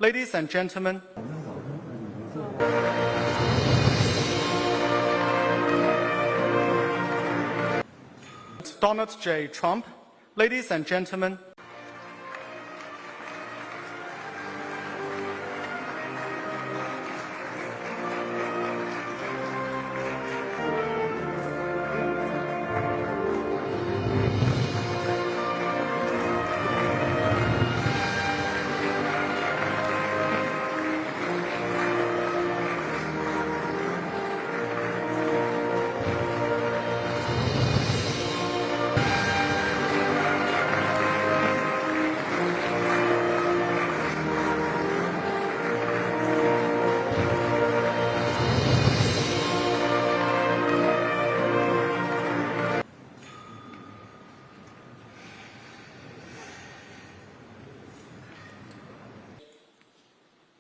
Ladies and gentlemen, Donald J. Trump, ladies and gentlemen,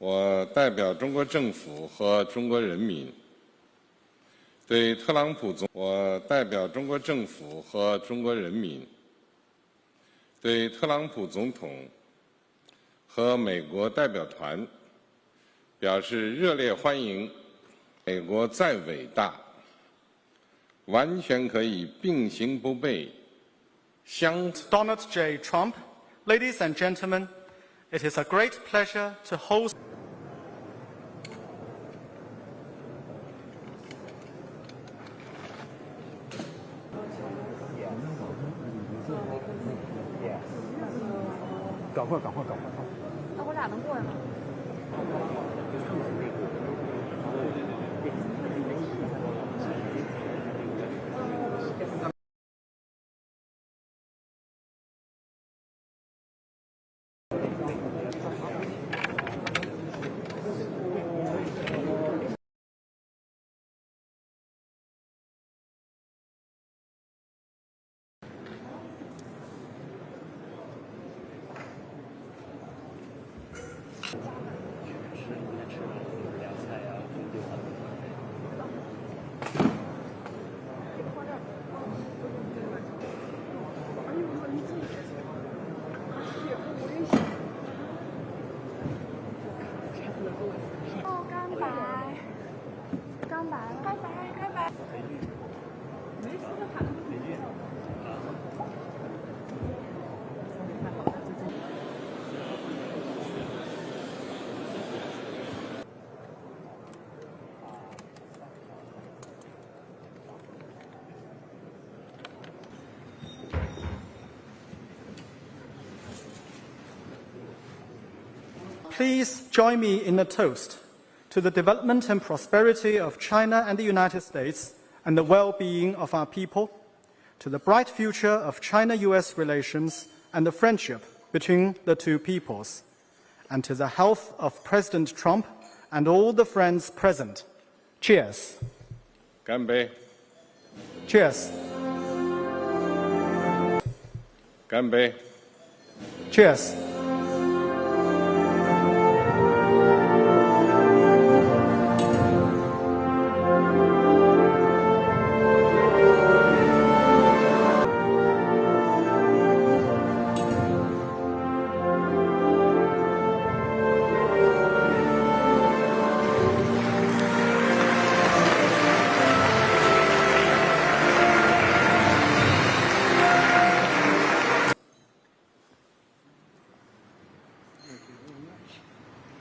我代表中国政府和中国人民，对特朗普总，我代表中国政府和中国人民，对特朗普总统和美国代表团表示热烈欢迎。美国再伟大，完全可以并行不悖。Donald J. Trump, ladies and gentlemen, it is a great pleasure to host. 赶快！那我俩能过呀？哦，刚白了，开白。没事的，卡。Please join me in a toast to the development and prosperity of China and the United States and the well-being of our people, to the bright future of China-US relations and the friendship between the two peoples, and to the health of President Trump and all the friends present. Cheers. 干杯！ Cheers. 干杯！ Cheers.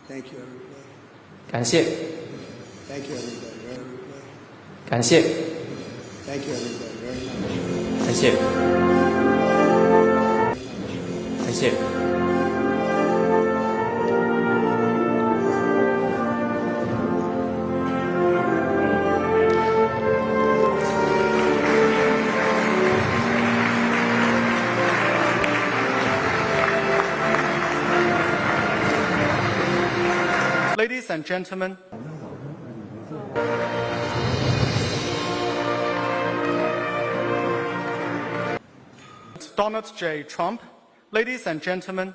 Thank you, everybody. 感谢， Thank you, everybody, very much. 感谢， Thank you, everybody, very much. 感谢，感谢。Ladies and gentlemen, Donald J. Trump, ladies and gentlemen,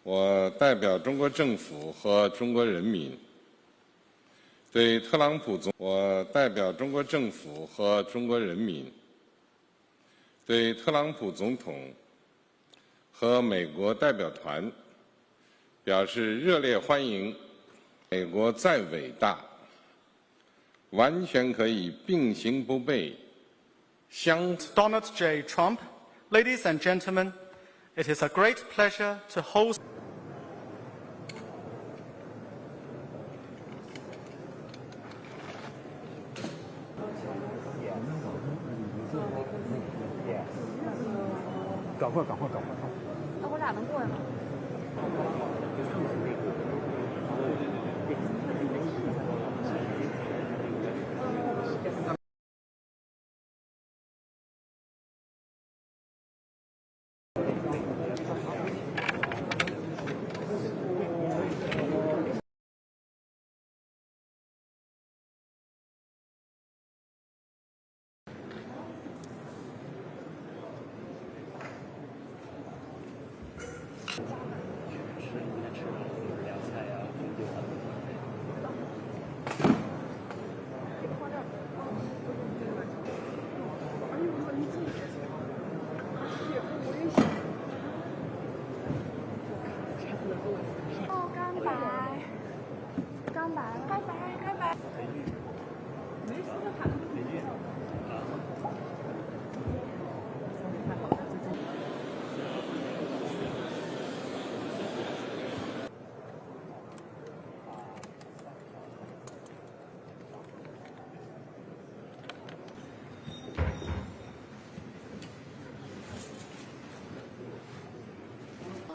我代表中国政府和中国人民，对特朗普总，我代表中国政府和中国人民，对特朗普总统和美国代表团表示热烈欢迎。美国再伟大，完全可以并行不悖。Donald J. Trump, ladies and gentlemen, it is a great pleasure to host.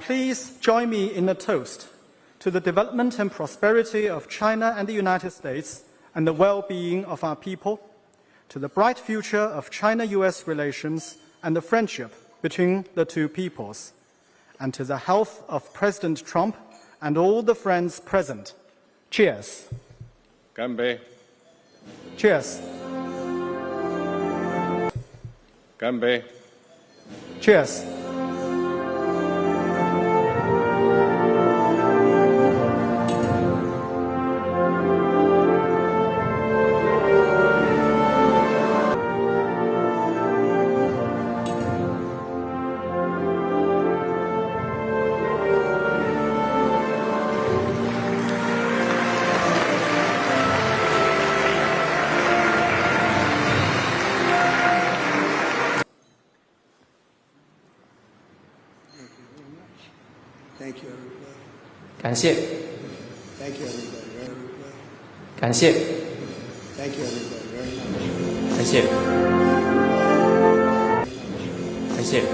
Please join me in a toast to the development and prosperity of China and the United States and the well-being of our people, to the bright future of China-US relations and the friendship between the two peoples, and to the health of President Trump and all the friends present. Cheers. 干杯！ Cheers. 干杯！ Cheers. Thank you, everybody. 感谢， Thank you, everybody, very much. 感谢， Thank you, everybody, very much. 感谢，感谢。